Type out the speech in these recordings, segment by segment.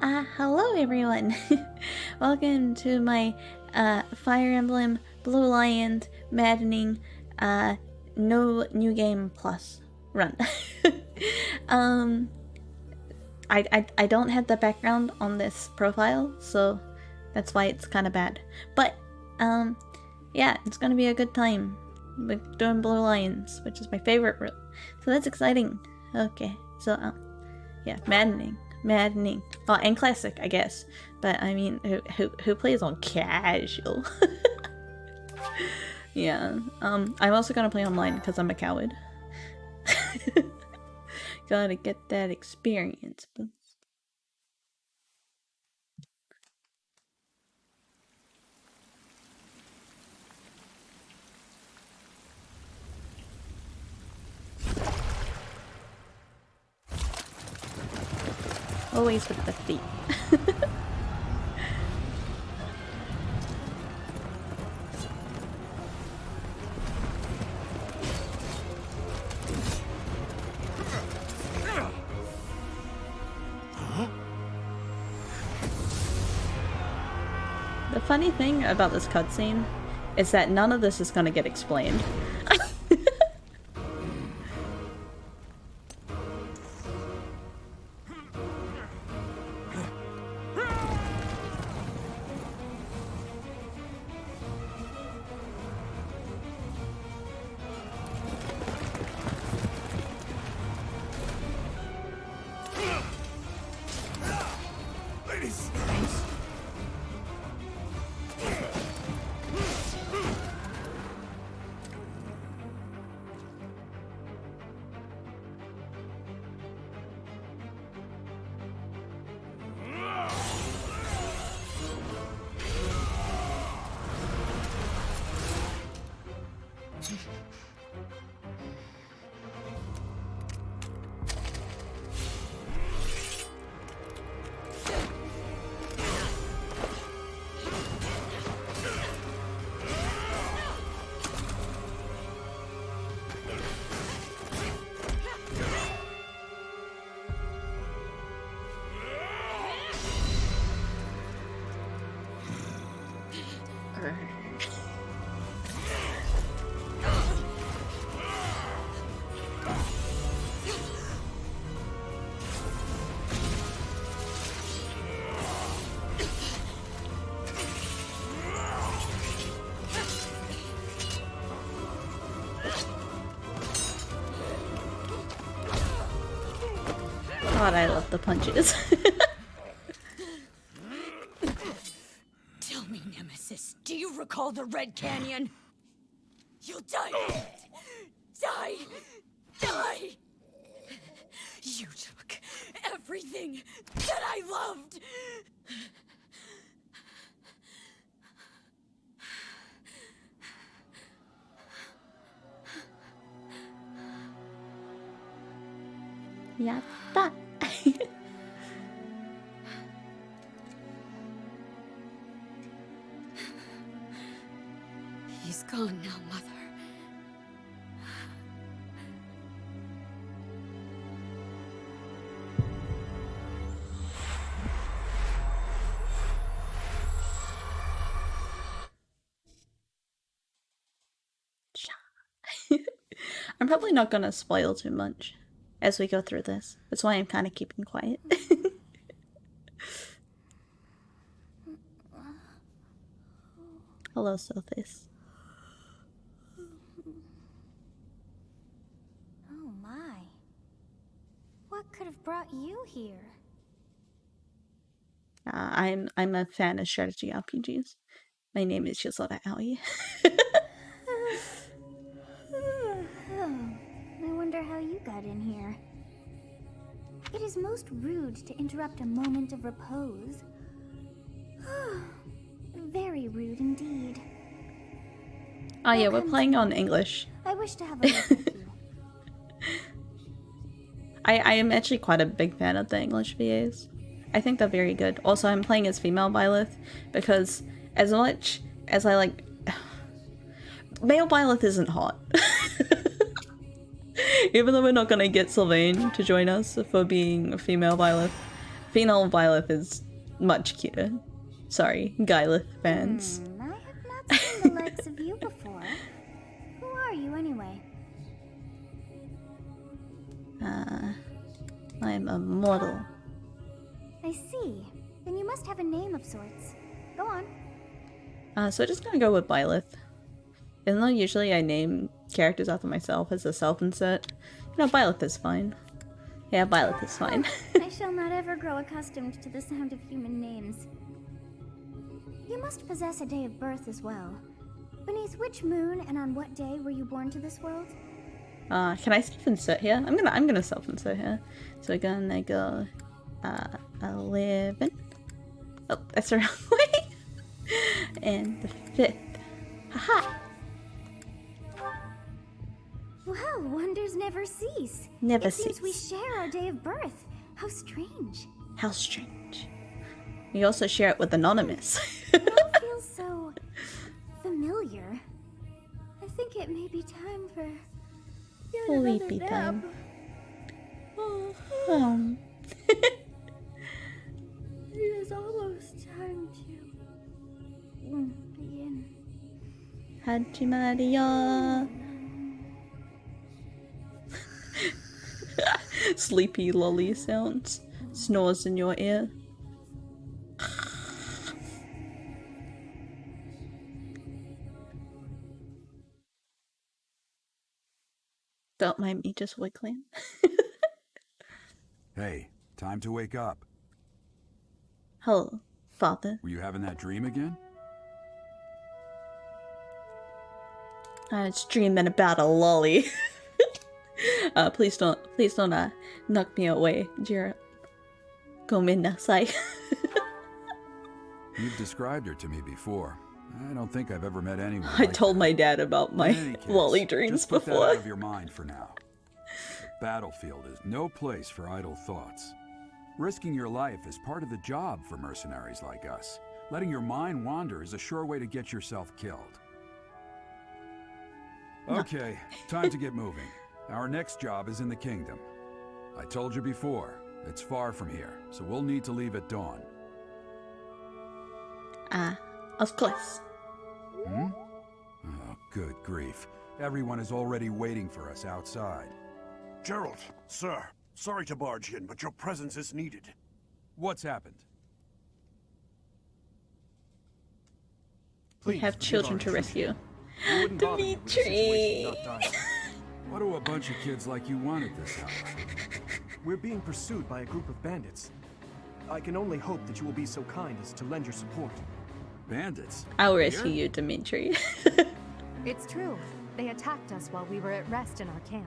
Hello everyone! Welcome to my Fire Emblem Blue Lion Maddening no new game plus run. I don't have the background on this profile, so that's why it's kind of bad. But yeah, it's gonna be a good time. We're doing Blue Lions, which is my favorite route. So that's exciting. Okay, so yeah, Maddening. Oh, and classic, I guess. But I mean, who plays on casual? Yeah. I'm also gonna play online because I'm a coward. Gotta get that experience. Always with the feet. The funny thing about this cutscene is that none of this is gonna get explained. God, I love the punches. Tell me, Nemesis, do you recall the Red Canyon? You'll die! Die! Die! You took everything that I loved! Yatta. He's gone now, Mother. I'm probably not gonna spoil too much as we go through this. That's why I'm kind of keeping quiet. Hello, Sophis. Oh my. What could have brought you here? I'm a fan of strategy RPGs. My name is Sorta Aoi. I wonder how you got in here. It is most rude to interrupt a moment of repose. Very rude indeed. Oh yeah, we're playing on English. I wish to have a look at you. I am actually quite a big fan of the English VAs. I think they're very good. Also, I'm playing as female Byleth because as much as I like... Male Byleth isn't hot. Even though we're not gonna get Sylvain to join us for being a female Byleth, Female Byleth is much cuter. Sorry, Gyleth fans. I have not seen the likes of you before. Who are you anyway? I'm a mortal. I see. Then you must have a name of sorts. Go on. So I'm just gonna go with Byleth. Even though usually I name characters after myself as a self-insert, you know, Byleth is fine. Yeah, Byleth is fine. I shall not ever grow accustomed to the sound of human names. You must possess a day of birth as well. Beneath which moon and on what day were you born to this world? Can I self-insert here? I'm gonna self-insert here. So we're gonna go 11. Oh, that's the wrong way. And the 5th. Haha! Well, wonders never cease. Never it seems cease. we share our day of birth. How strange. How strange. We also share it with Anonymous. It all feels so familiar. I think it may be time for yet another Sleepy nap. time. It is almost time to begin. Hajimaria. Sleepy lolly sounds. Snores in your ear. Don't mind me just wiggling. Hey, time to wake up. Hello, father. Were you having that dream again? I was dreaming about a lolly. Please don't knock me away, Jira. Gomennasai. You've described her to me before. I don't think I've ever met anyone I like told her. my dad about my In any case, lolly dreams just put that before. out of your mind for now. Battlefield is no place for idle thoughts. Risking your life is part of the job for mercenaries like us. Letting your mind wander is a sure way to get yourself killed. Okay, time to get moving. Our next job is in the kingdom. I told you before, it's far from here, so we'll need to leave at dawn. Of course. Oh, good grief. Everyone is already waiting for us outside. Gerald, sir, sorry to barge in, but your presence is needed. What's happened? We have children to rescue. You wouldn't bother me with the situation Dimitri! not dying. What do a bunch of kids like you want at this hour? We're being pursued by a group of bandits. I can only hope that you will be so kind as to lend your support. Bandits? I'll rescue you, Dimitri. It's true. They attacked us while we were at rest in our camp.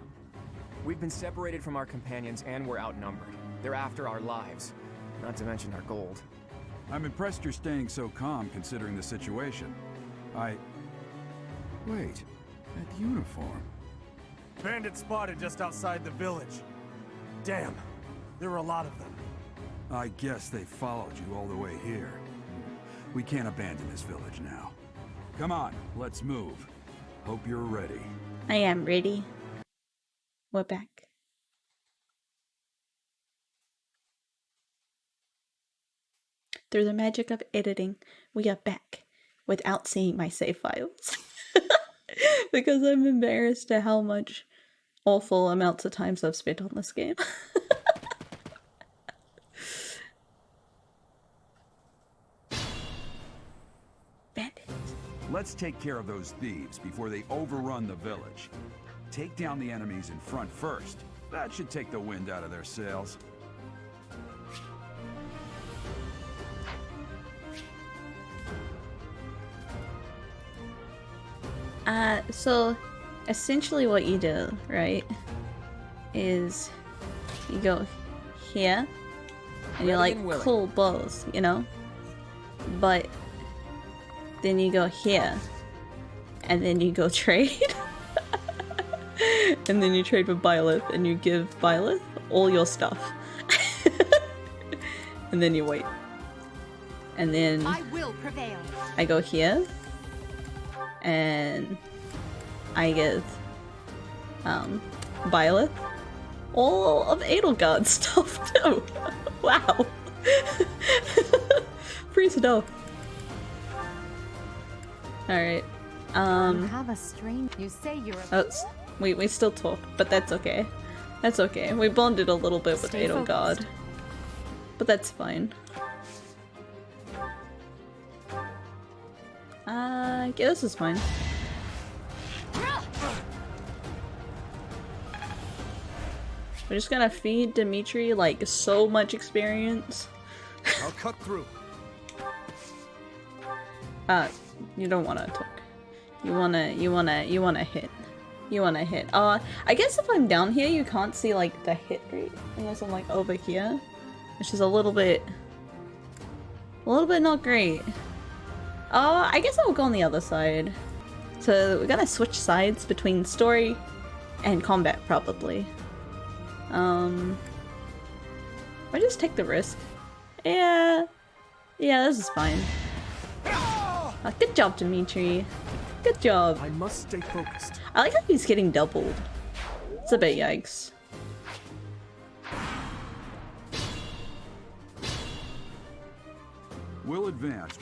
We've been separated from our companions and we're outnumbered. They're after our lives, not to mention our gold. I'm impressed you're staying so calm considering the situation. Wait, that uniform. Bandits spotted just outside the village. Damn, there were a lot of them. I guess they followed you all the way here. We can't abandon this village now. Come on, let's move. Hope you're ready. I am ready. We're back. Through the magic of editing, we are back without seeing my save files. Because I'm embarrassed at how much awful amounts of times I've spent on this game. Bandits. Let's take care of those thieves before they overrun the village. Take down the enemies in front first. That should take the wind out of their sails. So essentially what you do, right, is you go here and you're like, and willing. cool bows, you know? But then you go here and then you go trade. And then you trade with Byleth and you give Byleth all your stuff. And then you wait. And then I will prevail. I go here and I give Byleth all of Edelgard's stuff too. Wow. Free stuff. Alright. You have a strange. You say you're a. Oh, we still talk, but that's okay. That's okay. We bonded a little bit with Stay Edelgard. focused. But that's fine. Yeah, this is fine. We're just gonna feed Dimitri like so much experience. I'll cut through. You don't wanna talk. You wanna hit. You wanna hit. I guess if I'm down here you can't see like the hit rate unless I'm like over here. Which is a little bit not great. I guess I'll go on the other side. So we're gonna switch sides between story and combat probably. Or just take the risk. Yeah, this is fine. Good job, Dimitri. Good job. I must stay focused. I like how he's getting doubled. It's a bit yikes. We'll advance.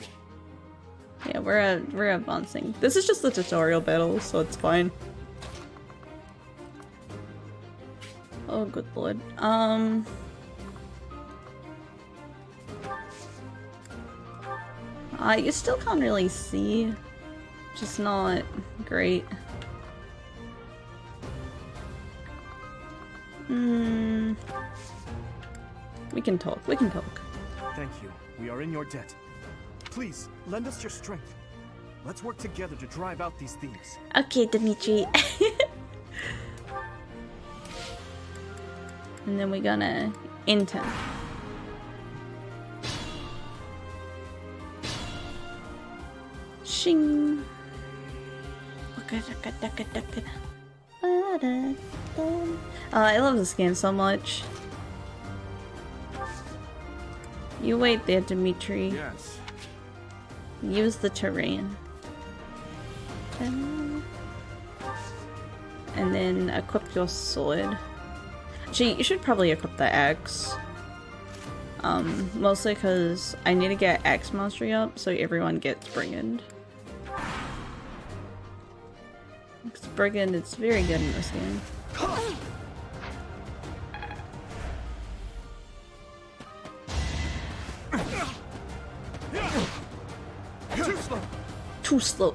Yeah, we're advancing. This is just the tutorial battle, so it's fine. Oh, good lord. You still can't really see. Just not great. We can talk. We can talk. Thank you. We are in your debt. Please, lend us your strength. Let's work together to drive out these thieves. Okay, Dimitri. And then we're gonna enter. Shing. I love this game so much. You wait there, Dimitri. Yes. Use the terrain. And then equip your sword. Actually, you should probably equip the axe. Mostly because I need to get axe mastery up so everyone gets brigand. Because brigand is very good in this game. Too slow. Too slow.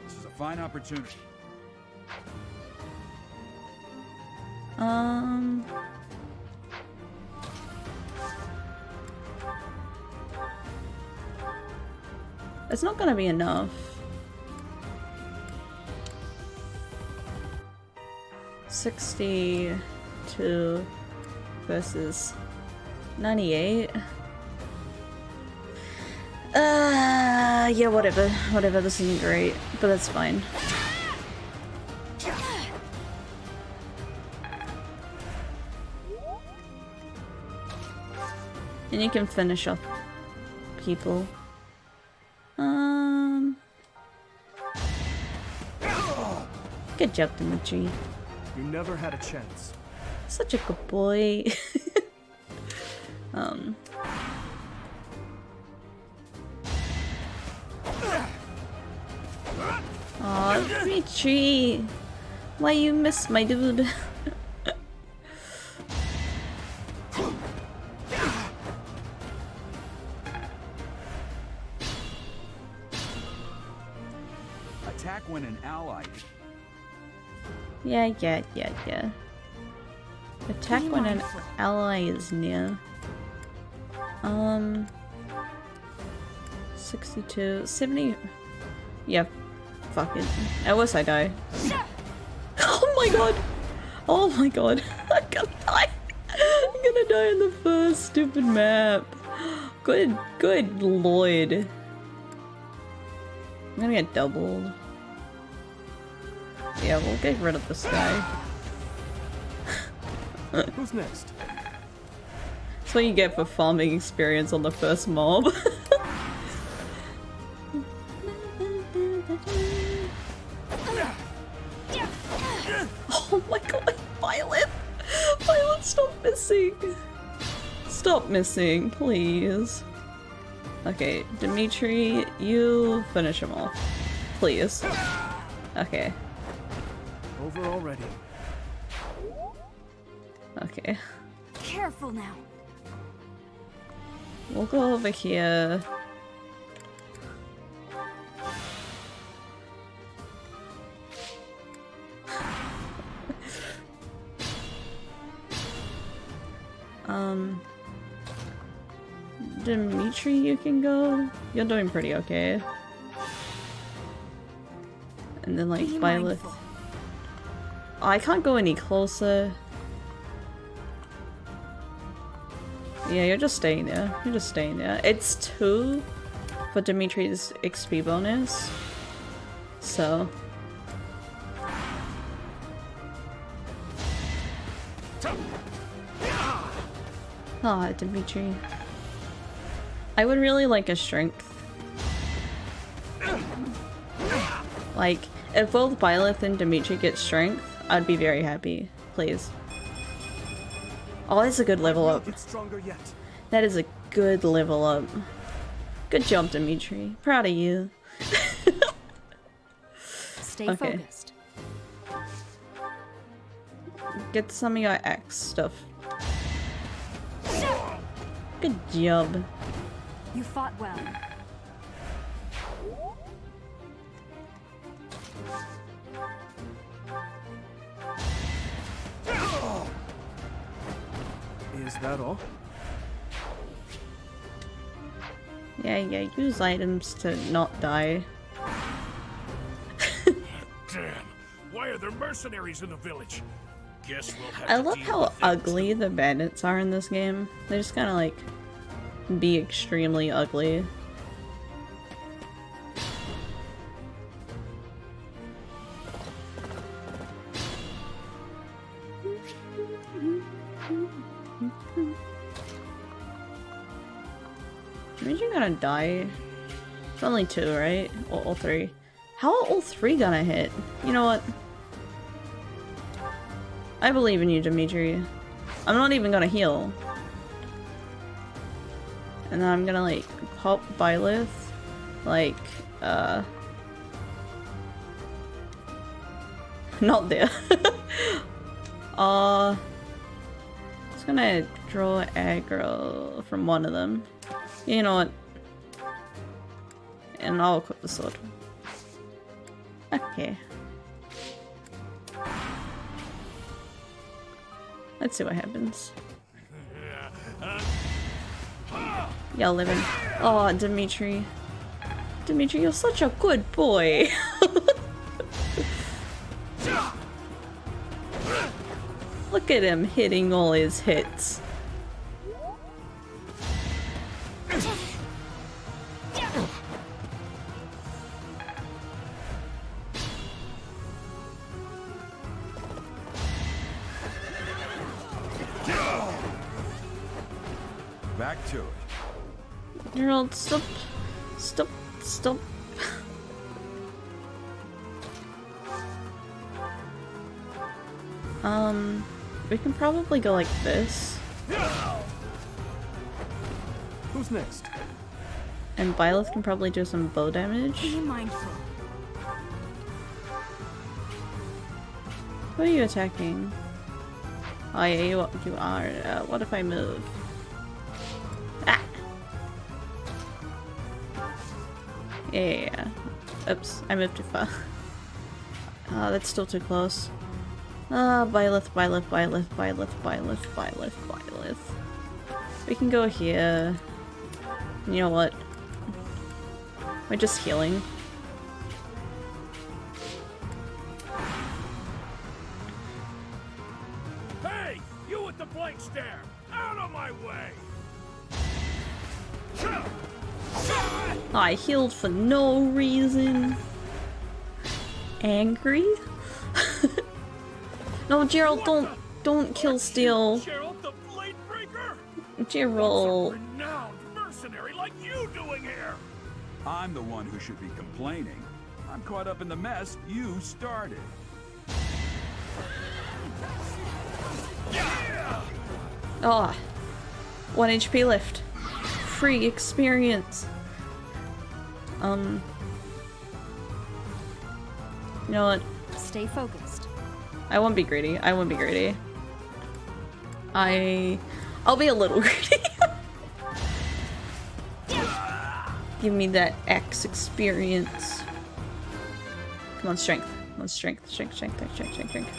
This is a fine opportunity. It's not gonna be enough. 62 versus 98. Yeah, whatever. Whatever, this isn't great, but that's fine. And you can finish up people. Good job, Dimitri. You never had a chance. Such a good boy. Aw, Dimitri! Why you miss my dude? Attack when an ally. Yeah. Attack when an ally is near. 62, 70. Yeah, fuck it. At worst I die. Oh my god! Oh my god! I'm gonna die! I'm gonna die in the first stupid map. Good lord. I'm gonna get doubled. Yeah, we'll get rid of this guy. Who's next? That's what you get for farming experience on the first mob. Oh my god, Violet! Violet, stop missing! Stop missing, please. Okay, Dimitri, you finish him off. Please. Okay. Over already. Okay. Careful now. We'll go over here. Dimitri, you can go. You're doing pretty okay. And then like Violet. Oh, I can't go any closer. Yeah, you're just staying there. You're just staying there. It's 2 for Dimitri's XP bonus. So. Ah, oh, Dimitri. I would really like a strength. Like, if both Byleth and Dimitri get strength, I'd be very happy. Please. Oh, that's a good level up. That is a good level up. Good job, Dimitri. Proud of you. Stay focused. Get some of your axe stuff. Good job. You fought well. Is that all? Yeah, use items to not die. Damn, why are there mercenaries in the village? Guess we'll have I to love deal how with them ugly too. the bandits are in this game. They just kind of like be extremely ugly. Aren't you gonna die? It's only 2, right? Or all 3. How are all 3 gonna hit? You know what? I believe in you, Dimitri. I'm not even gonna heal. And then I'm gonna like pop Byleth. Like, not there. Just gonna draw aggro from one of them. You know what? And I'll equip the sword. Okay. Let's see what happens. Yeah, living. Oh, Dimitri. Dimitri, you're such a good boy. Look at him hitting all his hits. Back to it. Gerald, stop. Stop. Stop. We can probably go like this. Who's next? And Byleth can probably do some bow damage. Be mindful. Who are you attacking? Oh yeah, you are. What if I move? Ah! Yeah. Oops, I moved too far. That's still too close. Byleth. We can go here. You know what? We're just healing. Hey, you with the blank stare! Out of my way! I healed for no reason. Angry? No, Gerald, don't kill Steel. Gerald the Blade Breaker? Gerald. What's a renowned mercenary like you doing here? I'm the one who should be complaining. I'm caught up in the mess you started. Oh, 1 HP lift. Free experience. You know what? Stay focused. I won't be greedy. I won't be greedy. I'll be a little greedy. Give me that X experience. Come on, strength. Come on, strength. Strength, strength, strength, strength, strength, strength.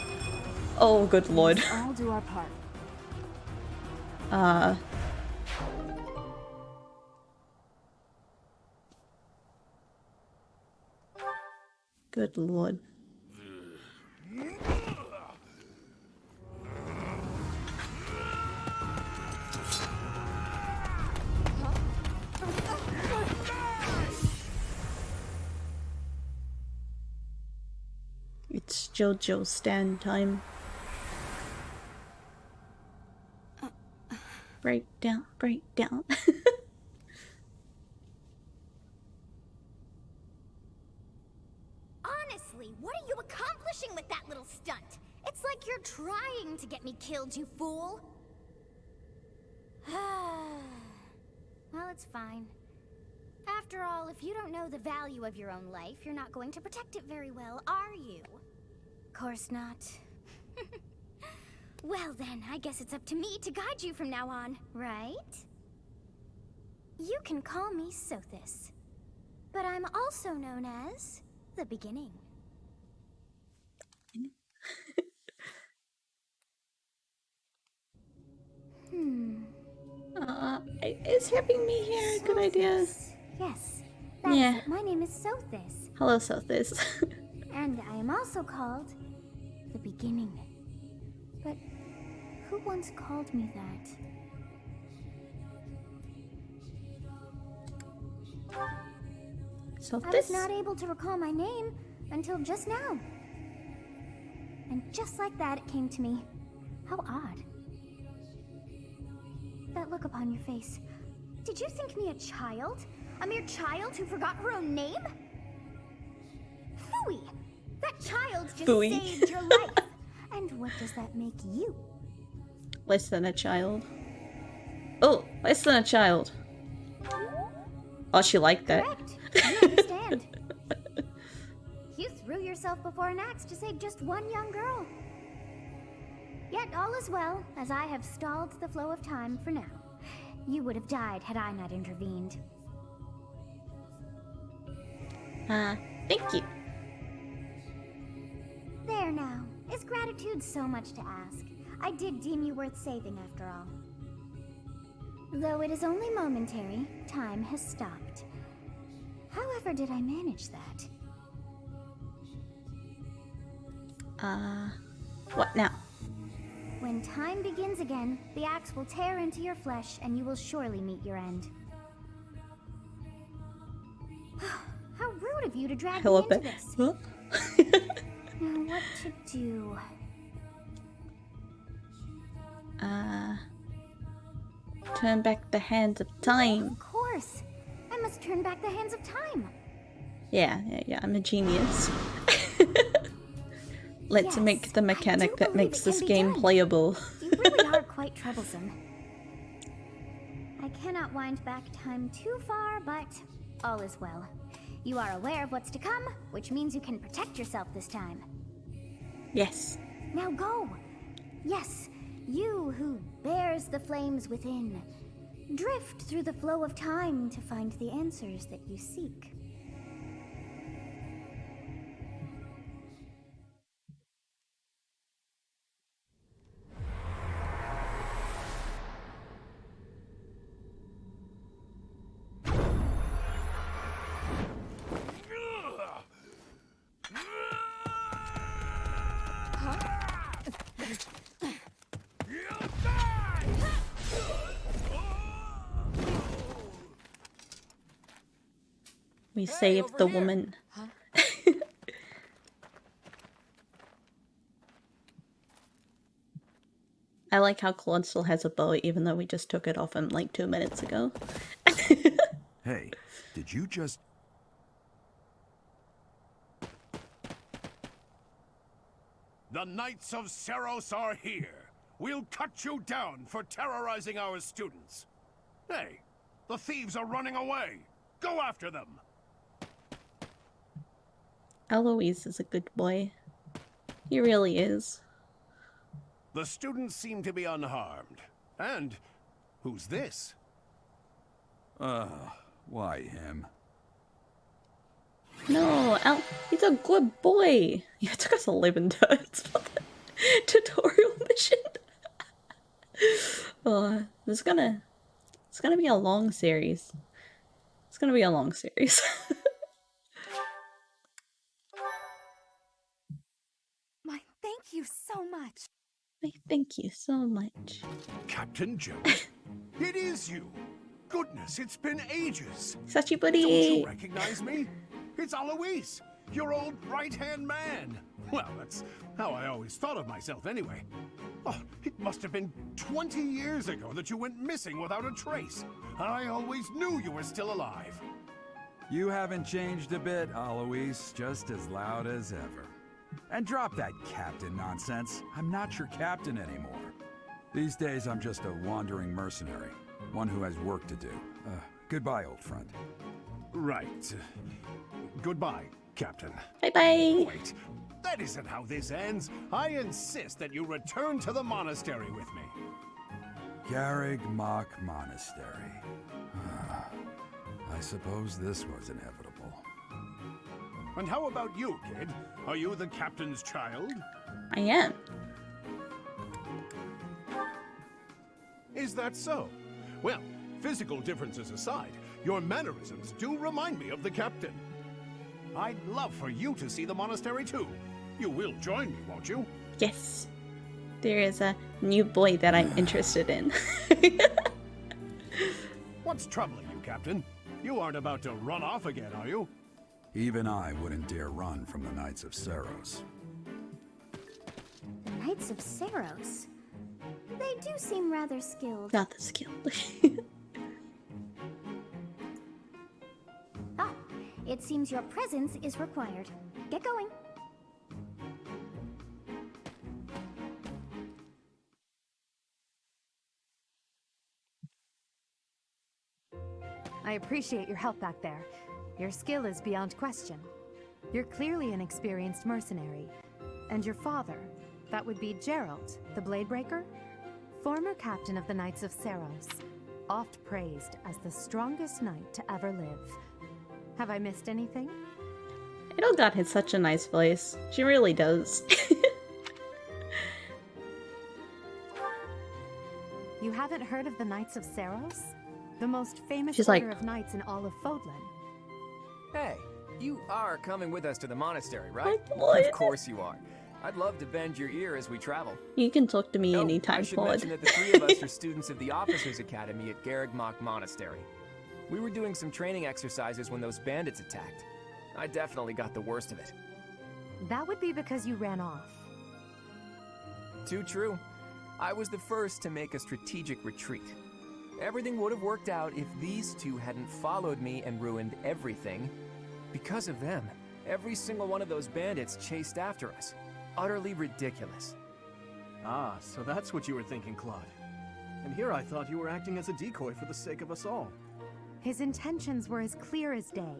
Oh, good lord. Let's all do our part. Good lord. It's JoJo stand time. Break down, break down. Honestly, what are you accomplishing with that little stunt? It's like you're trying to get me killed, you fool. Well, it's fine. After all, if you don't know the value of your own life, you're not going to protect it very well, are you? Course not. Well then, I guess it's up to me to guide you from now on, right? You can call me Sothis, but I'm also known as the Beginning. Is having me here a good idea? Yes, that's Yeah. it. My name is Sothis, Hello, Sothis. and I am also called the Beginning. But who once called me that? I was not able to recall my name until just now. And just like that, it came to me. How odd. That look upon your face. Did you think me a child? A mere child who forgot her own name? Phooey! That child just Phooey. saved your life. And what does that make you? Less than a child. Oh, less than a child. Oh, she liked that. Correct. You understand. You threw yourself before an axe to save just one young girl. Yet all is well, as I have stalled the flow of time for now. You would have died had I not intervened. Thank you. There now. Is gratitude so much to ask? I did deem you worth saving after all. Though it is only momentary, time has stopped. However did I manage that? What now? When time begins again, the axe will tear into your flesh and you will surely meet your end. How rude of you to drag me into this. Huh? Now what to do? Turn back the hands of time. Of course. I must turn back the hands of time. Yeah, I'm a genius. Let's Yes, make the I mechanic do that believe makes it this can be game done. playable. You really are quite troublesome. I cannot wind back time too far, but all is well. You are aware of what's to come, which means you can protect yourself this time. Yes. Now go! Yes, you who bears the flames within. Drift through the flow of time to find the answers that you seek. We saved the woman. I like how Claude still has a bow even though we just took it off him like 2 minutes ago. Hey, did you just... The Knights of Seros are here. we'll cut you down for terrorizing our students. Hey, the thieves are running away. Go after them. Eloise is a good boy. He really is. The students seem to be unharmed. And who's this? Why him? No, he's a good boy. Yeah, it took us 11 times for the tutorial mission. It's gonna be a long series. It's gonna be a long series. My thank you so much. Thank you so much. Captain Jones? It is you. Goodness, it's been ages. Sachi Don't buddy. you recognize me? It's Alois, your old right-hand man. Well, that's how I always thought of myself anyway. Oh, it must have been 20 years ago that you went missing without a trace. I always knew you were still alive. You haven't changed a bit, Alois. Just as loud as ever. And drop that captain nonsense. I'm not your captain anymore. These days, I'm just a wandering mercenary. One who has work to do. Goodbye, old friend. Right. Goodbye, Captain. Bye-bye. Wait, that isn't how this ends. I insist that you return to the monastery with me. Garrig Mach Monastery. I suppose this was inevitable. And how about you, kid? Are you the captain's child? I am. Is that so? Well, physical differences aside, your mannerisms do remind me of the captain. I'd love for you to see the monastery too. You will join me, won't you? Yes. There is a new boy that I'm interested in. What's troubling you, Captain? You aren't about to run off again, are you? Even I wouldn't dare run from the Knights of Seros. The Knights of Seros. They do seem rather skilled. Not the skilled. Ah, it seems your presence is required. Get going. I appreciate your help back there. Your skill is beyond question. You're clearly an experienced mercenary. And your father, that would be Gerald, the Bladebreaker? Former captain of the Knights of Seros. Oft praised as the strongest knight to ever live. Have I missed anything? Edelgard has such a nice voice. She really does. You haven't heard of the Knights of Seros? The most famous She's order like- of knights in all of Fodlan. Hey, you are coming with us to the monastery, right? What? Of course you are. I'd love to bend your ear as we travel. You can talk to me Oh, anytime, I should Claude. mention that the three of us are students of the Officers' Academy at Garrig Mach Monastery. We were doing some training exercises when those bandits attacked. I definitely got the worst of it. That would be because you ran off. Too true. I was the first to make a strategic retreat. Everything would have worked out if these two hadn't followed me and ruined everything. Because of them, every single one of those bandits chased after us. Utterly ridiculous. Ah, so that's what you were thinking, Claude. And here I thought you were acting as a decoy for the sake of us all. His intentions were as clear as day.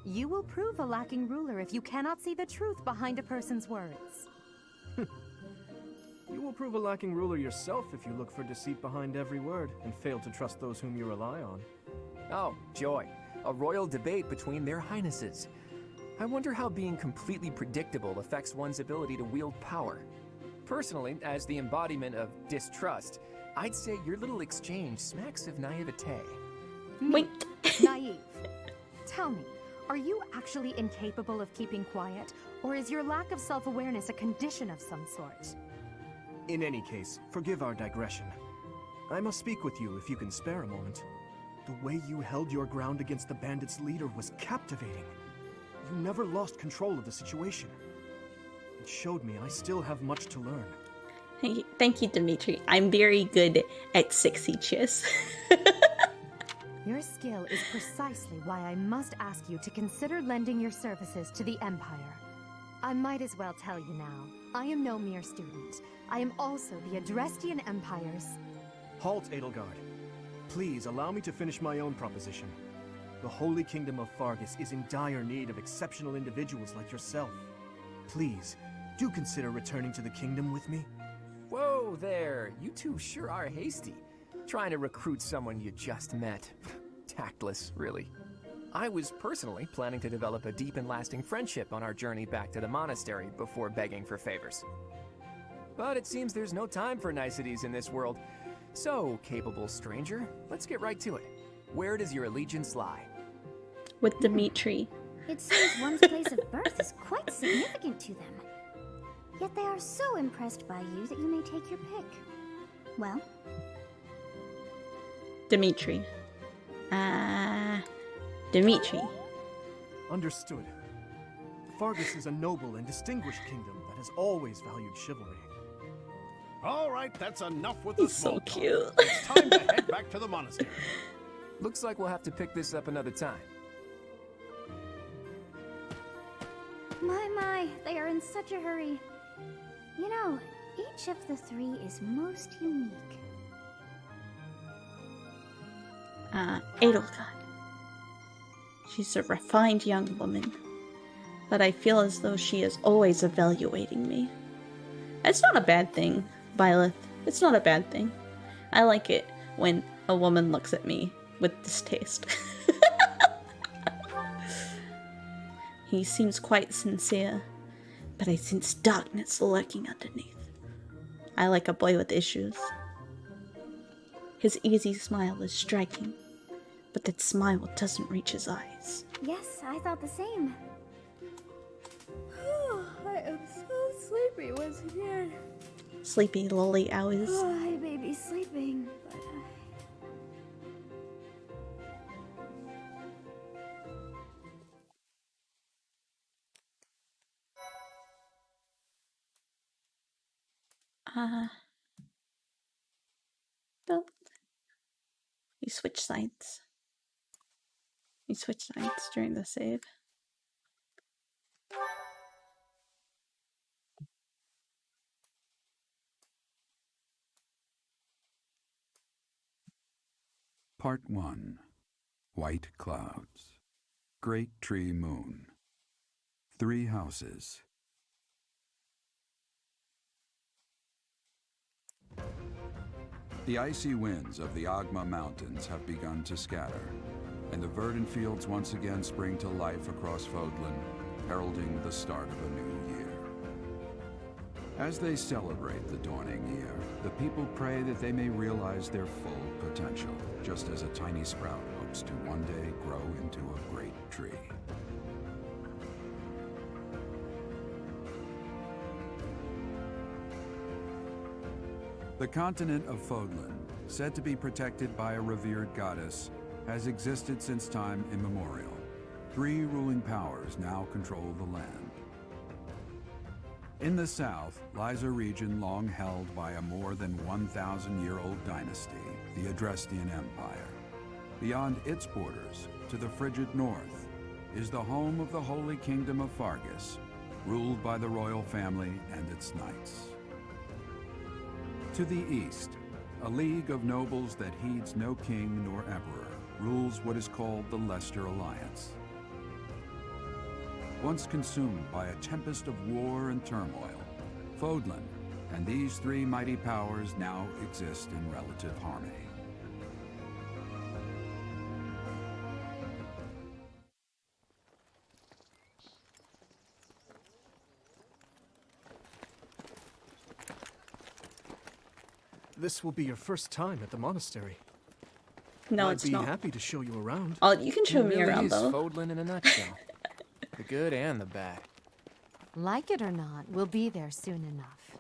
You will prove a lacking ruler if you cannot see the truth behind a person's words. You will prove a lacking ruler yourself if you look for deceit behind every word and fail to trust those whom you rely on. Oh, joy. A royal debate between their highnesses. I wonder how being completely predictable affects one's ability to wield power. Personally, as the embodiment of distrust, I'd say your little exchange smacks of naivete. Wait. Naive. Tell me, are you actually incapable of keeping quiet, or is your lack of self-awareness a condition of some sort? In any case, forgive our digression. I must speak with you if you can spare a moment. The way you held your ground against the bandits' leader was captivating. You never lost control of the situation. It showed me I still have much to learn. Thank you, Dimitri. I'm very good at sexy chess. Your skill is precisely why I must ask you to consider lending your services to the Empire. I might as well tell you now. I am no mere student. I am also the Adrestian Empire's... Halt, Edelgard. Please allow me to finish my own proposition. The Holy Kingdom of Fargus is in dire need of exceptional individuals like yourself. Please, do consider returning to the kingdom with me. Whoa there, you two sure are hasty. Trying to recruit someone you just met. Tactless, really. I was personally planning to develop a deep and lasting friendship on our journey back to the monastery before begging for favors. But it seems there's no time for niceties in this world. So, capable stranger, let's get right to it. Where does your allegiance lie? With Dimitri. It seems one's place of birth is quite significant to them. Yet they are so impressed by you that you may take your pick. Well? Dimitri. Dimitri. Understood. Fargus is a noble and distinguished kingdom that has always valued chivalry. All right, that's enough with the He's so small talk. cute. It's time to head back to the monastery. Looks like we'll have to pick this up another time. My, they are in such a hurry. You know, each of the three is most unique. Edelgard. She's a refined young woman, but I feel as though she is always evaluating me. It's not a bad thing, Violet. It's not a bad thing. I like it when a woman looks at me with distaste. He seems quite sincere, but I sense darkness lurking underneath. I like a boy with issues. His easy smile is striking, but that smile doesn't reach his eyes. Yes, I thought the same. I am so sleepy once again. Sleepy lolly hours. I may be sleeping, but Well, you switch sides. You switch sides during the save. Part 1. White Clouds. Great Tree Moon. 3 houses. The icy winds of the Agma Mountains have begun to scatter, and the verdant fields once again spring to life across Fodlan, heralding the start of a new year. As they celebrate the dawning year, the people pray that they may realize their full potential, just as a tiny sprout hopes to one day grow into a great tree. The continent of Fodlan, said to be protected by a revered goddess, has existed since time immemorial. 3 ruling powers now control the land. In the south lies a region long held by a more than 1,000-year-old dynasty, the Adrestian Empire. Beyond its borders, to the frigid north, is the home of the Holy Kingdom of Fargus, ruled by the royal family and its knights. To the east, a league of nobles that heeds no king nor emperor rules what is called the Leicester Alliance. Once consumed by a tempest of war and turmoil, Fodlan and these 3 mighty powers now exist in relative harmony. This will be your first time at the monastery. No, I'd it's be not. happy to show you around. Oh, you can show It me really around is though. Fodlan in a nutshell. The good and the bad. Like it or not, we'll be there soon enough.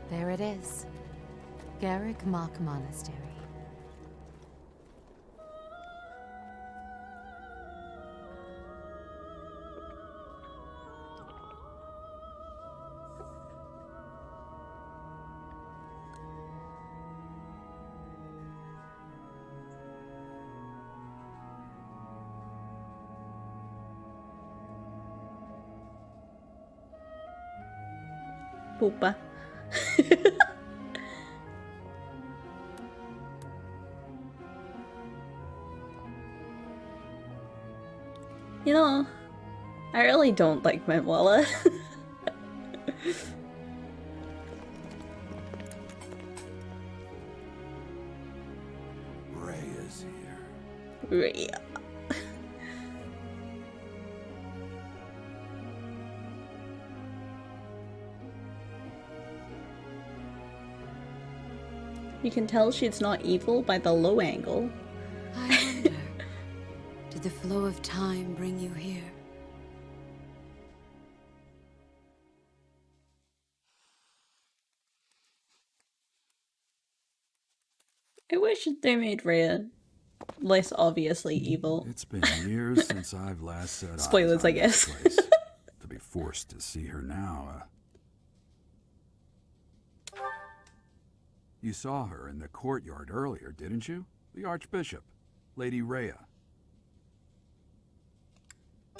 There it is. Garrick Mock Monastery. Poopa. You know, I really don't like Manuela. Rhea's here. Rhea. You can tell she's not evil by the low angle. I wonder, did the flow of time bring you here? I wish they made Rhea less obviously evil. It's been years since I've last set eyes Spoilers, on I guess. this place. To be forced to see her now, You saw her in the courtyard earlier, didn't you? The Archbishop, Lady Rhea.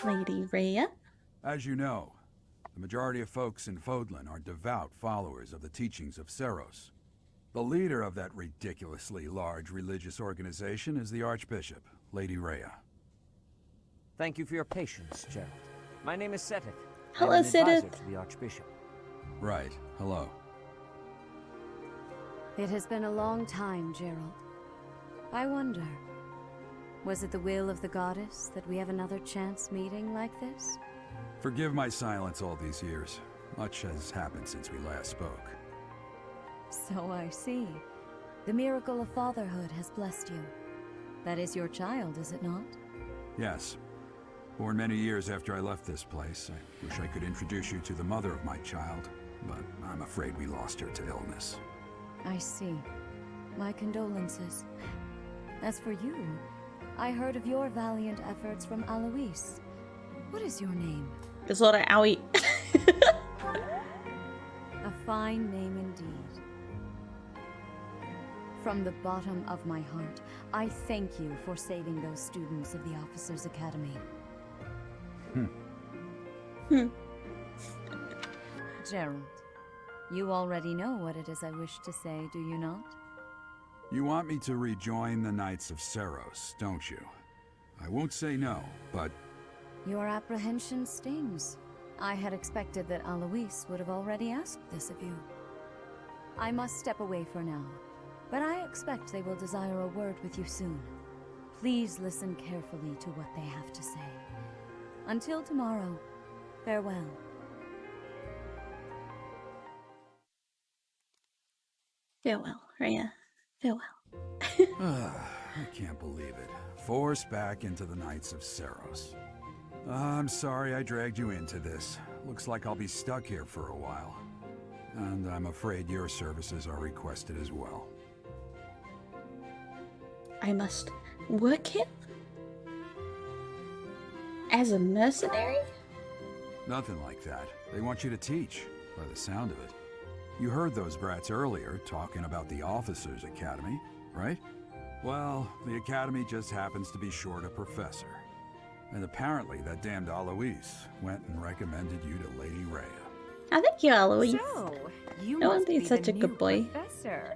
Lady Rhea? As you know, the majority of folks in Fodlan are devout followers of the teachings of Seros. The leader of that ridiculously large religious organization is the Archbishop, Lady Rhea. Thank you for your patience, Gerald. My name is Seteth. Hello, I'm an advisor Seteth. to the Archbishop. Right, hello. It has been a long time, Gerald. I wonder, was it the will of the goddess that we have another chance meeting like this? Forgive my silence all these years. Much has happened since we last spoke. So I see. The miracle of fatherhood has blessed you. That is your child, is it not? Yes. Born many years after I left this place, I wish I could introduce you to the mother of my child, but I'm afraid we lost her to illness. I see. My condolences. As for you, I heard of your valiant efforts from Alois. What is your name? Sorta owie. A fine name indeed. From the bottom of my heart, I thank you for saving those students of the Officers' Academy. Gerald, you already know what it is I wish to say, do you not? You want me to rejoin the Knights of Seros, don't you? I won't say no, but Your apprehension stings. I had expected that Alois would have already asked this of you. I must step away for now, but I expect they will desire a word with you soon. Please listen carefully to what they have to say. Until tomorrow, farewell. Farewell, Rhea. Farewell. I can't believe it. Forced back into the Knights of Seros. I'm sorry I dragged you into this. Looks like I'll be stuck here for a while. And I'm afraid your services are requested as well. I must work him? As a mercenary? Nothing like that. They want you to teach, by the sound of it. You heard those brats earlier talking about the Officers' Academy, right? Well, the Academy just happens to be short a professor. And apparently that damned Alois went and recommended you to Lady Rhea. I think you're Alois. So, you No must wonder he's be such the a good new boy. Professor.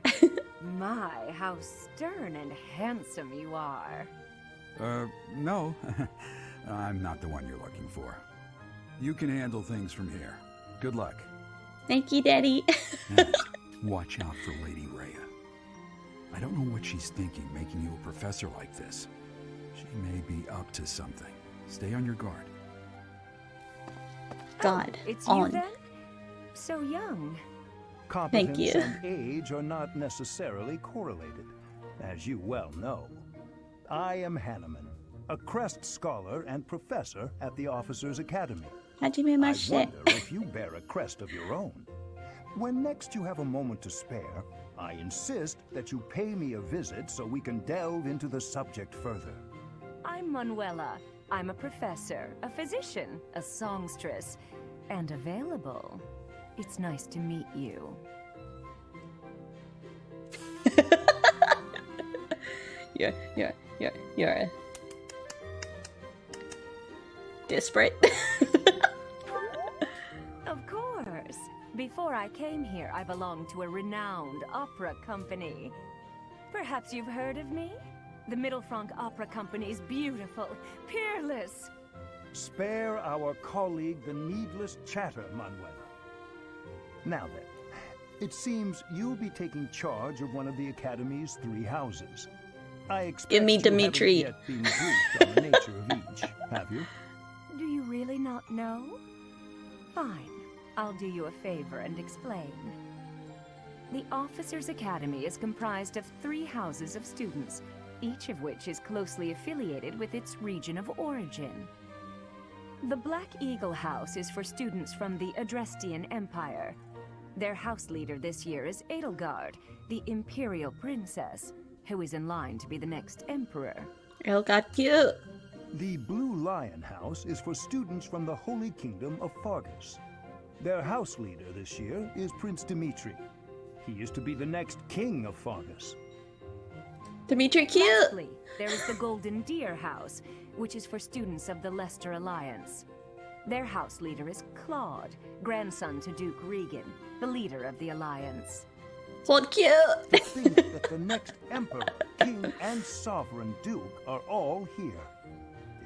My, how stern and handsome you are. No. I'm not the one you're looking for. You can handle things from here. Good luck. Thank you, Daddy. And watch out for Lady Rhea. I don't know what she's thinking making you a professor like this. She may be up to something. Stay on your guard. God, It's on. you then? So young. Competence you. and age are not necessarily correlated, as you well know. I am Hanneman, a Crest Scholar and Professor at the Officers' Academy. How'd you make my I shit? wonder if you bear a crest of your own. When next you have a moment to spare, I insist that you pay me a visit so we can delve into the subject further. I'm Manuela. I'm a professor, a physician, a songstress, and available. It's nice to meet you. You're desperate. Of course. Before Before I came here, I belonged to a renowned opera company. Perhaps you've heard of me? The Mittelfranc Opera Company is beautiful, peerless. Spare our colleague the needless chatter, Manuela. Now then, it seems you'll be taking charge of one of the Academy's 3 houses. I expect Give me you Dimitri. haven't yet been briefed on the nature of each, have you? Do you really not know? Fine. I'll do you a favor and explain. The Officers' Academy is comprised of 3 houses of students, each of which is closely affiliated with its region of origin. The Black Eagle House is for students from the Adrestian Empire. Their house leader this year is Edelgard, the Imperial Princess, who is in line to be the next Emperor. Edelgard cute. The Blue Lion House is for students from the Holy Kingdom of Fargus. Their house leader this year is Prince Dimitri. He is to be the next king of Fargus. Dimitri cute. Lastly, there is the Golden Deer House, which is for students of the Leicester Alliance. Their house leader is Claude, grandson to Duke Regan, the leader of the Alliance. What cute! To think that the next Emperor, King, and Sovereign Duke are all here.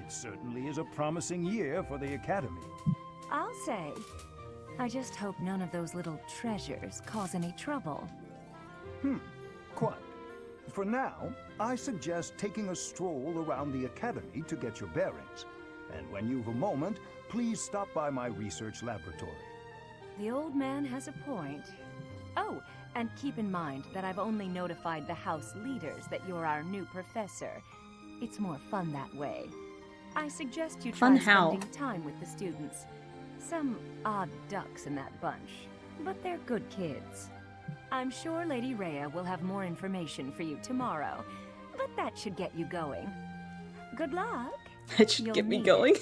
It certainly is a promising year for the Academy. I'll say. I just hope none of those little treasures cause any trouble. Quite. For now, I suggest taking a stroll around the Academy to get your bearings. And when you've a moment, please stop by my research laboratory. The old man has a point. Oh, and keep in mind that I've only notified the house leaders that you're our new professor. It's more fun that way. I suggest you try spending time with the students. Some odd ducks in that bunch, but they're good kids. I'm sure Lady Rhea will have more information for you tomorrow, but that should get you going. Good luck. That should get me going.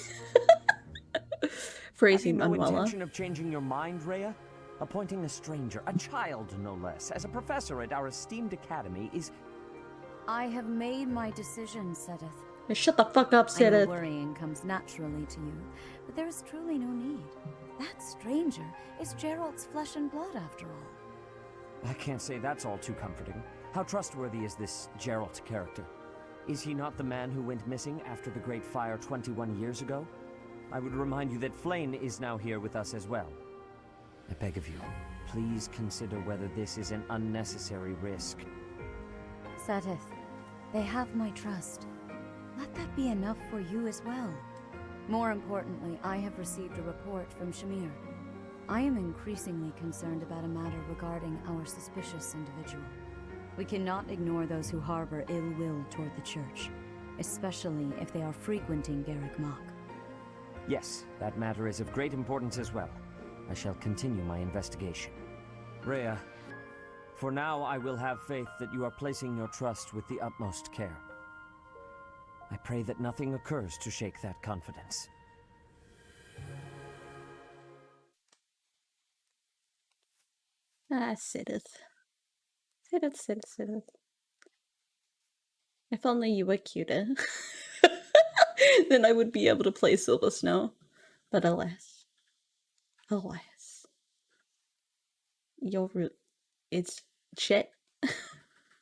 Praising Have you no Manuela. intention of changing your mind, Rhea? Appointing a stranger, a child no less, as a professor at our esteemed academy is... I have made my decision, Sedith. Shut the fuck up, I know Sedith. worrying comes naturally to you, but there is truly no need. That stranger is Gerald's flesh and blood, after all. I can't say that's all too comforting. How trustworthy is this Gerald character? Is he not the man who went missing after the Great Fire 21 years ago? I would remind you that Flame is now here with us as well. I beg of you, please consider whether this is an unnecessary risk. Sedith, they have my trust. Let that be enough for you as well. More importantly, I have received a report from Shamir. I am increasingly concerned about a matter regarding our suspicious individual. We cannot ignore those who harbor ill will toward the Church, especially if they are frequenting Garrick Mach. Yes, that matter is of great importance as well. I shall continue my investigation. Rhea, for now I will have faith that you are placing your trust with the utmost care. I pray that nothing occurs to shake that confidence. Ah, Sedith. Sedith. If only you were cuter. Then I would be able to play Silver Snow. But alas. Your root is shit.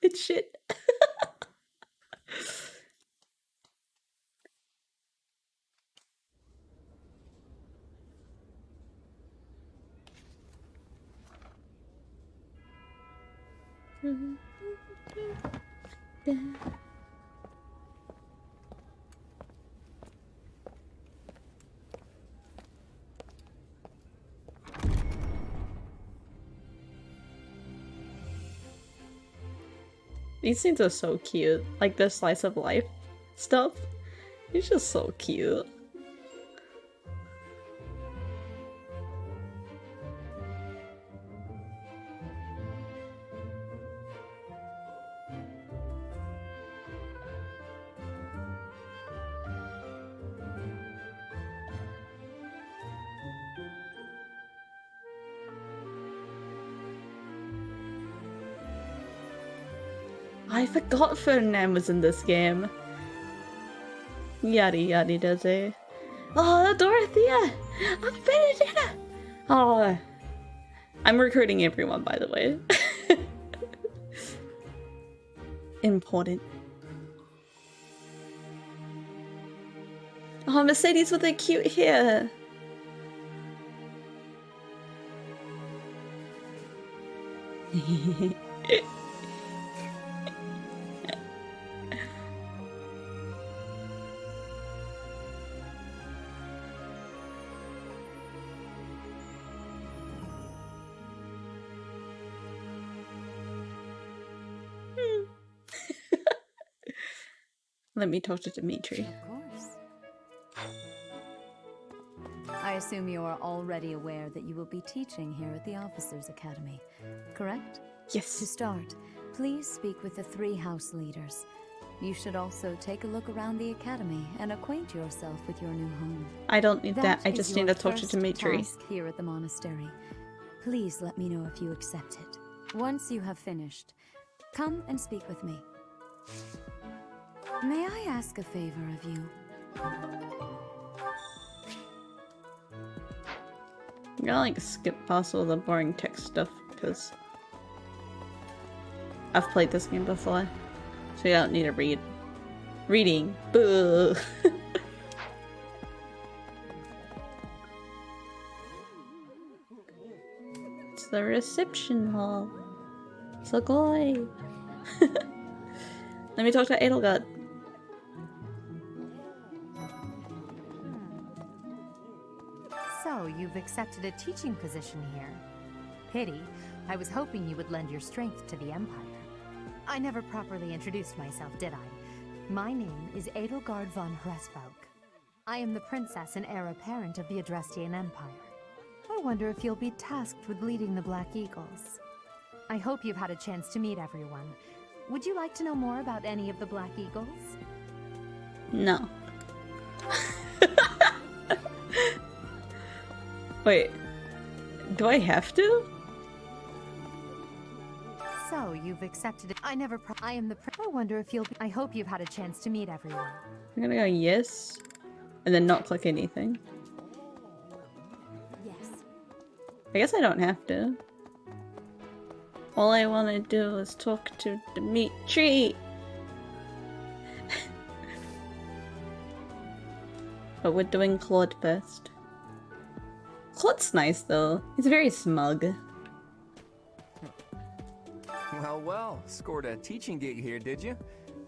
It's shit. These scenes are so cute. Like the slice of life stuff. It's just so cute. I forgot Ferdinand was in this game. Yaddy yaddy does it. Oh, Dorothea! I'm Benedetta! Oh, I'm recruiting everyone, by the way. Important. Oh, Mercedes with a cute hair. Let me talk to Dimitri. Of course. I assume you are already aware that you will be teaching here at the Officers' Academy, correct? Yes. To start, please speak with the 3 house leaders. You should also take a look around the academy and acquaint yourself with your new home. I don't need that. I is just your need to talk to first Dimitri. task here at the monastery. Please let me know if you accept it. Once you have finished, come and speak with me. May I ask a favor of you? I'm gonna like skip past all the boring text stuff because I've played this game before, so you don't need to read. Reading. Boo. It's the reception hall. Sugoi. Let me talk to Edelgard. So, you've accepted a teaching position here. Pity. I was hoping you would lend your strength to the Empire. I never properly introduced myself, did I? My name is Edelgard von Hresfolk. I am the princess and heir apparent of the Adrestian Empire. I wonder if you'll be tasked with leading the Black Eagles. I hope you've had a chance to meet everyone. Would you like to know more about any of the Black Eagles? No. Wait. Do I have to? So, you've accepted it. I am the I wonder if you'll be I hope you've had a chance to meet everyone. I'm gonna go yes, and then not click anything. Yes. I guess I don't have to. All I want to do is talk to Dimitri. But we're doing Claude first. Claude's nice though. He's very smug. Well, well, scored a teaching gig here, did you?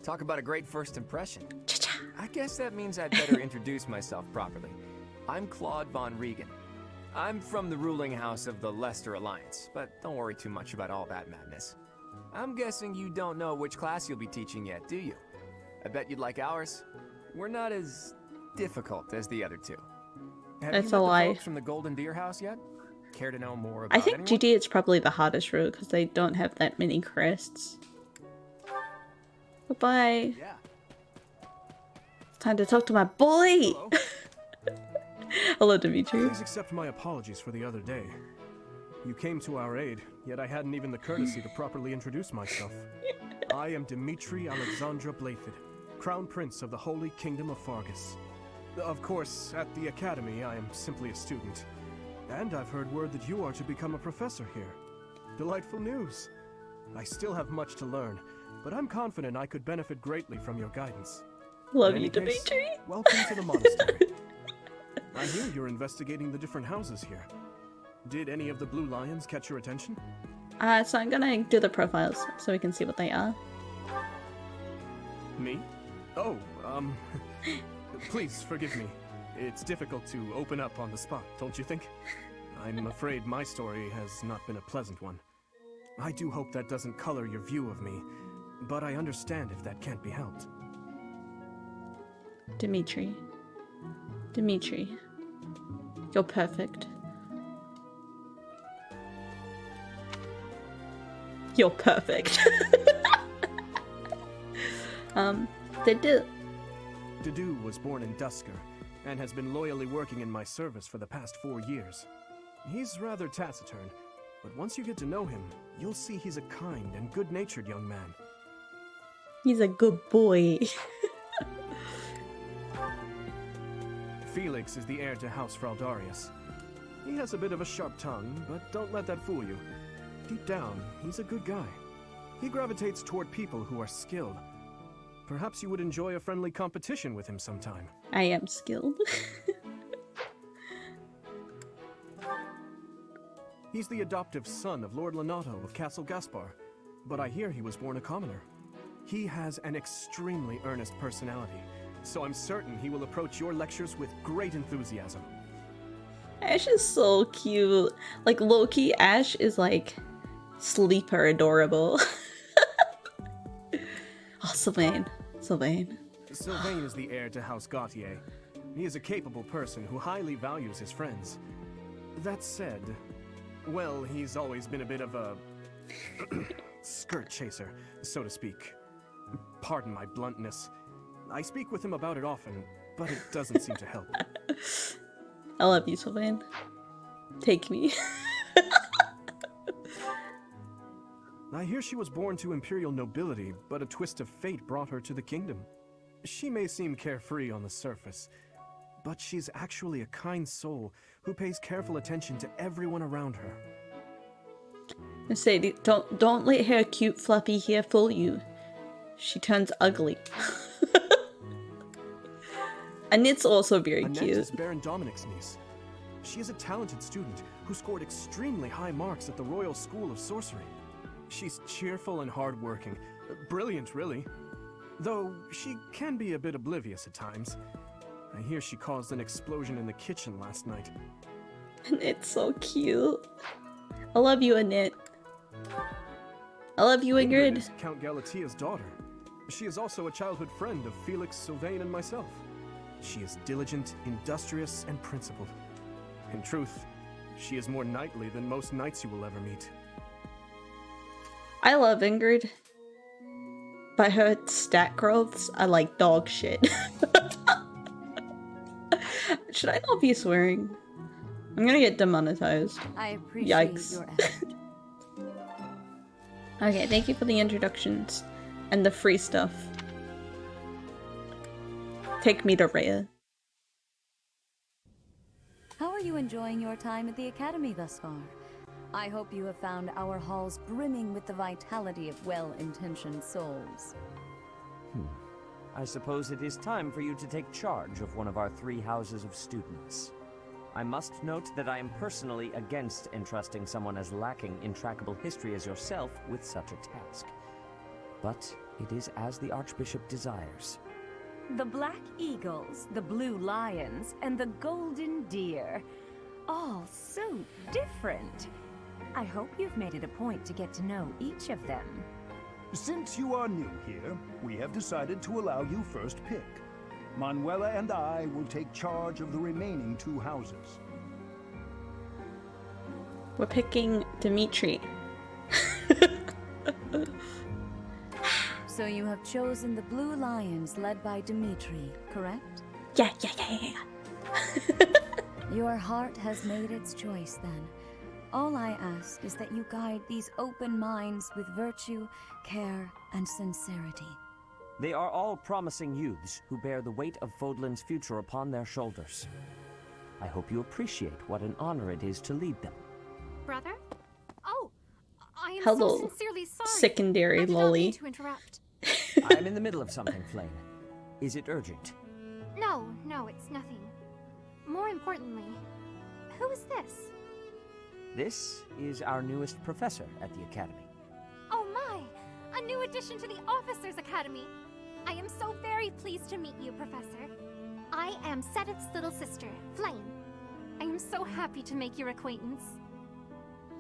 Talk about a great first impression. I guess that means I'd better introduce myself properly. I'm Claude von Regan. I'm from the ruling house of the Leicester Alliance, but don't worry too much about all that madness. I'm guessing you don't know which class you'll be teaching yet, do you? I bet you'd like ours. We're not as difficult as the other two. Have That's you a met the lie. folks from the Golden Deer House yet? Care to know more about I think anyone? GD is probably the hardest route because they don't have that many crests. Goodbye. Yeah. It's time to talk to my boy. Hello, Dimitri. Please accept my apologies for the other day. You came to our aid, yet I hadn't even the courtesy to properly introduce myself. I am Dimitri Alexandra Blafid, Crown Prince of the Holy Kingdom of Fargus. Of course, at the Academy, I am simply a student. And I've heard word that you are to become a professor here. Delightful news. I still have much to learn, but I'm confident I could benefit greatly from your guidance. Love In you, any case, Dimitri. welcome to the monastery. I hear you're investigating the different houses here. Did any of the blue lions catch your attention? So I'm gonna do the profiles so we can see what they are. Me? Oh, please forgive me. It's difficult to open up on the spot, don't you think? I'm afraid my story has not been a pleasant one. I do hope that doesn't color your view of me, but I understand if that can't be helped. Dimitri. Dimitri. You're perfect. You're perfect. Dedu. Dedu was born in Dusker, and has been loyally working in my service for the past 4 years. He's rather taciturn, but once you get to know him, you'll see he's a kind and good-natured young man. He's a good boy. Felix is the heir to House Fraldarius. He has a bit of a sharp tongue, but don't let that fool you. Deep down, he's a good guy. He gravitates toward people who are skilled. Perhaps you would enjoy a friendly competition with him sometime. I am skilled. He's the adoptive son of Lord Lenato of Castle Gaspar, but I hear he was born a commoner. He has an extremely earnest personality, so I'm certain he will approach your lectures with great enthusiasm. Ash is so cute. Like, low-key, Ash is like sleeper adorable. Oh, Sylvain. Sylvain is the heir to House Gautier. He is a capable person who highly values his friends. That said, well, he's always been a bit of a skirt chaser, so to speak. Pardon my bluntness. I speak with him about it often, but it doesn't seem to help. I love you, Sylvain. Take me. I hear she was born to imperial nobility, but a twist of fate brought her to the kingdom. She may seem carefree on the surface, but she's actually a kind soul who pays careful attention to everyone around her. I say, don't let her cute fluffy hair fool you. She turns ugly. Annette's also very Annette cute. is Baron Dominic's niece. She is a talented student who scored extremely high marks at the Royal School of Sorcery. She's cheerful and hardworking. Brilliant, really. Though she can be a bit oblivious at times. I hear she caused an explosion in the kitchen last night. Annette's so cute. I love you, Annette. I love you, Ingrid. Is Count Galatia's daughter. She is also a childhood friend of Felix, Sylvain, and myself. She is diligent, industrious, and principled. In truth, she is more knightly than most knights you will ever meet. I love Ingrid. But her stat growths are like dog shit. Should I not be swearing? I'm gonna get demonetized. I appreciate Yikes. your effort. Okay, thank you for the introductions and the free stuff. Take me to Rhea. How are you enjoying your time at the Academy thus far? I hope you have found our halls brimming with the vitality of well-intentioned souls. I suppose it is time for you to take charge of one of our 3 houses of students. I must note that I am personally against entrusting someone as lacking in trackable history as yourself with such a task. But it is as the Archbishop desires. The Black Eagles, the Blue Lions, and the Golden Deer. All so different. I hope you've made it a point to get to know each of them. Since you are new here, we have decided to allow you first pick. Manuela and I will take charge of the remaining 2 houses. We're picking Dimitri. So you have chosen the Blue Lions led by Dimitri, correct? Yeah. Your heart has made its choice then. All I ask is that you guide these open minds with virtue, care, and sincerity. They are all promising youths who bear the weight of Fodlan's future upon their shoulders. I hope you appreciate what an honor it is to lead them. Brother? Oh, I am Hello, so sincerely sorry. secondary I did not lolly. mean to interrupt. I'm in the middle of something, Flame. Is it urgent? No, it's nothing. More importantly, who is this? This is our newest professor at the Academy. Oh my! A new addition to the Officers' Academy! I am so very pleased to meet you, Professor. I am Seteth's little sister, Flame. I am so happy to make your acquaintance.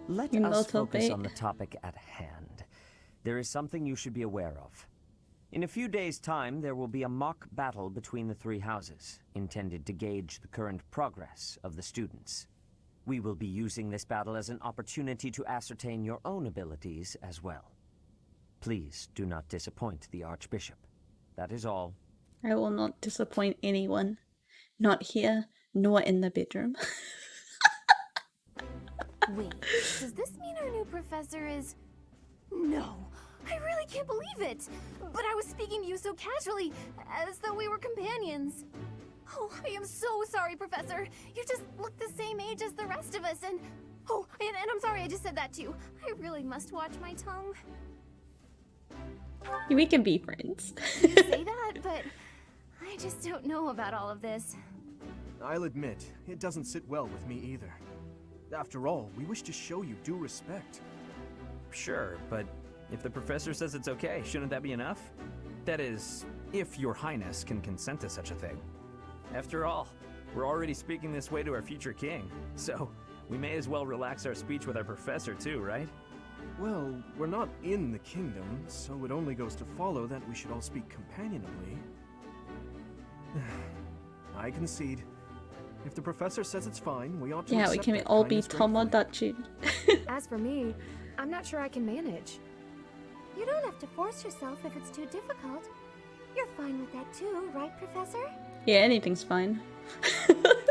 Let You us know, focus Tope. on the topic at hand. There is something you should be aware of. In a few days' time, there will be a mock battle between the 3 houses, intended to gauge the current progress of the students. We will be using this battle as an opportunity to ascertain your own abilities as well. Please do not disappoint the Archbishop. That is all. I will not disappoint anyone. Not here, nor in the bedroom. Wait, does this mean our new professor is... No, I really can't believe it! But I was speaking to you so casually, as though we were companions. Oh, I am so sorry, Professor. You just look the same age as the rest of us, and... Oh, and I'm sorry I just said that too. I really must watch my tongue. We can be friends. You say that, but I just don't know about all of this. I'll admit, it doesn't sit well with me either. After all, we wish to show you due respect. Sure, but if the professor says it's okay, shouldn't that be enough? That is, if your highness can consent to such a thing. After all, we're already speaking this way to our future king, so we may as well relax our speech with our professor too, right? Well, we're not in the kingdom, so it only goes to follow that we should all speak companionably. I concede. If the professor says it's fine, we ought to Yeah, we accept can it all kind be and straightforward. Tomodachi. As for me, I'm not sure I can manage. You don't have to force yourself if it's too difficult. You're fine with that too, right, Professor? Yeah, anything's fine.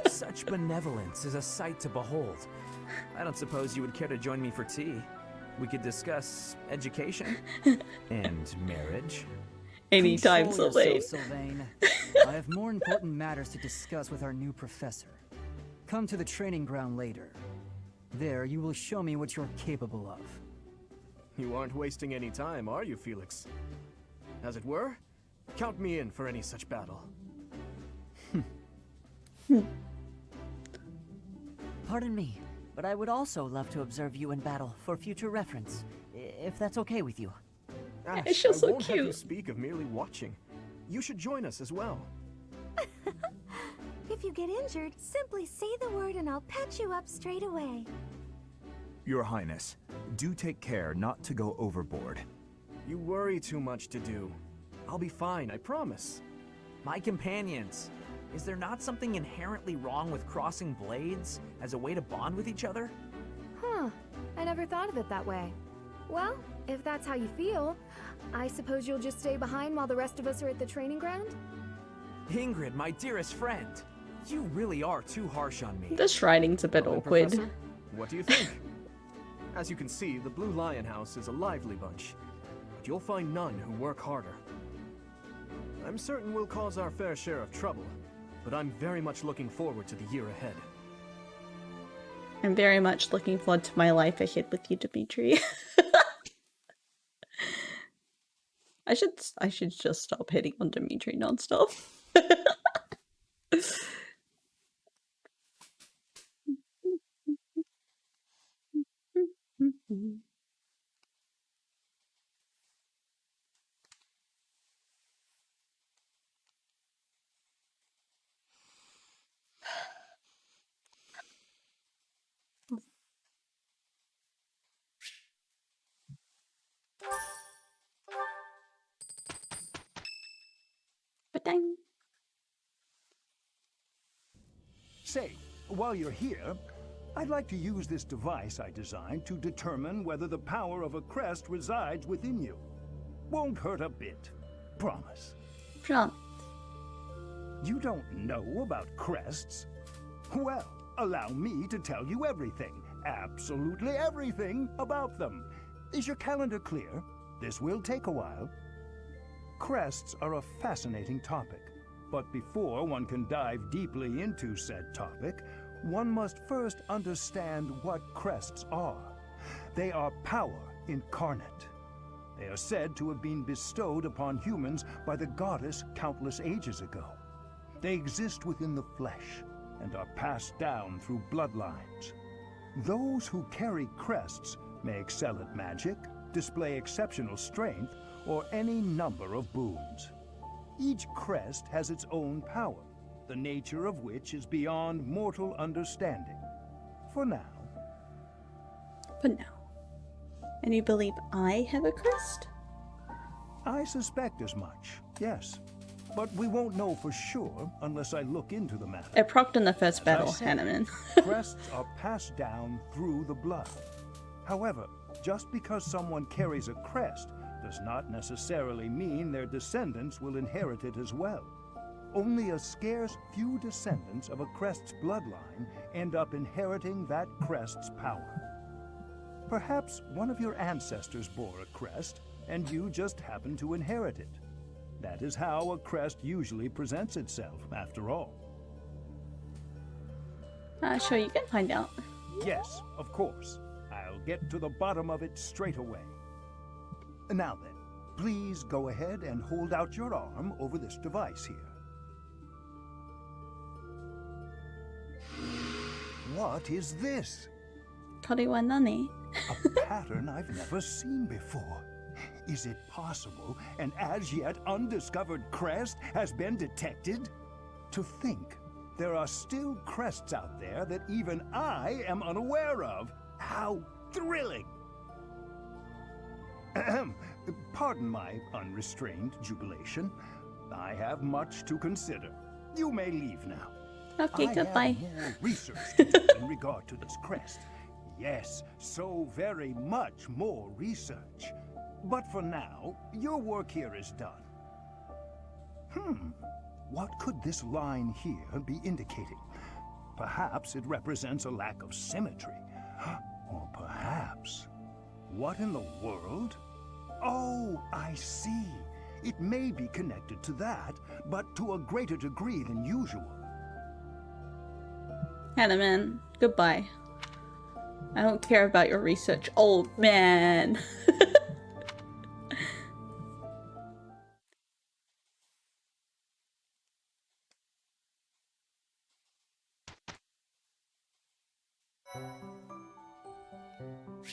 Such benevolence is a sight to behold. I don't suppose you would care to join me for tea. We could discuss education and marriage. Anytime, Control Sylvain. yourself, Sylvain. I have more important matters to discuss with our new professor. Come to the training ground later. There, you will show me what you're capable of. You aren't wasting any time, are you, Felix? As it were, count me in for any such battle. Pardon me, but I would also love to observe you in battle for future reference, if that's okay with you. Ash, It's just so I won't have you cute. speak of merely watching. You should join us as well. If you get injured, simply say the word and I'll patch you up straight away. Your Highness, do take care not to go overboard. You worry too much to do. I'll be fine, I promise. My companions, is there not something inherently wrong with crossing blades as a way to bond with each other? Huh. I never thought of it that way. Well, if that's how you feel, I suppose you'll just stay behind while the rest of us are at the training ground? Ingrid, my dearest friend, you really are too harsh on me. This writing's a bit Well, awkward. Professor, what do you think? As you can see, the Blue Lion House is a lively bunch, but you'll find none who work harder. I'm certain we'll cause our fair share of trouble, but I'm very much looking forward to the year ahead. I'm very much looking forward to my life ahead with you, Dimitri. I should just stop hitting on Dimitri nonstop. Ba-dang. Say, while you're here, I'd like to use this device I designed to determine whether the power of a crest resides within you. Won't hurt a bit. Promise. Promise. You don't know about crests? Well, allow me to tell you everything, absolutely everything about them. Is your calendar clear? This will take a while. Crests are a fascinating topic, but before one can dive deeply into said topic, one must first understand what crests are. They are power incarnate. They are said to have been bestowed upon humans by the goddess countless ages ago. They exist within the flesh and are passed down through bloodlines. Those who carry crests may excel at magic, display exceptional strength, or any number of boons. Each crest has its own power, the nature of which is beyond mortal understanding. For now. But now. And you believe I have a crest? I suspect as much, yes. But we won't know for sure unless I look into the matter. I procced in the first battle, As I said, Hanneman. crests are passed down through the blood. However, just because someone carries a crest does not necessarily mean their descendants will inherit it as well. Only a scarce few descendants of a crest's bloodline end up inheriting that crest's power. Perhaps one of your ancestors bore a crest, and you just happen to inherit it. That is how a crest usually presents itself, after all. Sure, you can find out. Yes, of course. I'll get to the bottom of it straight away. Now then, please go ahead and hold out your arm over this device here. What is this? Toriwanani. A pattern I've never seen before. Is it possible an as yet undiscovered crest has been detected? To think there are still crests out there that even I am unaware of. How thrilling! Ahem. Pardon my unrestrained jubilation. I have much to consider. You may leave now. Okay, goodbye. I have more research to do in regard to this crest. Yes, so very much more research. But for now, your work here is done. What could this line here be indicating? Perhaps it represents a lack of symmetry. Or perhaps... What in the world? Oh, I see. It may be connected to that, but to a greater degree than usual. Hanneman, goodbye. I don't care about your research, old man.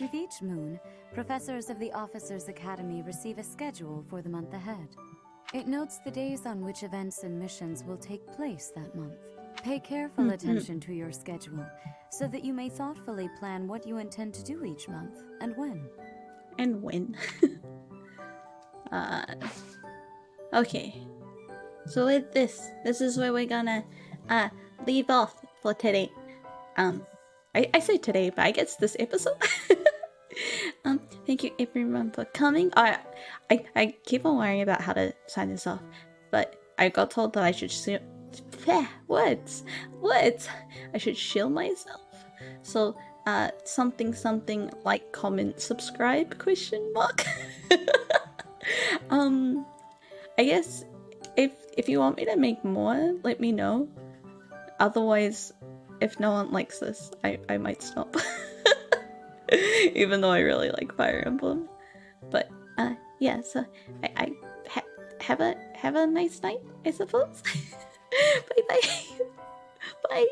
With each moon, professors of the Officers' Academy receive a schedule for the month ahead. It notes the days on which events and missions will take place that month. Pay careful attention to your schedule, so that you may thoughtfully plan what you intend to do each month, and when. And when. Okay. So with this is where we're gonna leave off for today. I say today, but I guess this episode. Thank you everyone for coming. I keep on worrying about how to sign this off, but I got told that I should words. I should shield myself. So something like, comment, subscribe, question mark. I guess if you want me to make more, let me know. Otherwise, if no one likes this, I might stop. Even though I really like Fire Emblem. But yeah, so I have a nice night, I suppose. Bye bye. Bye.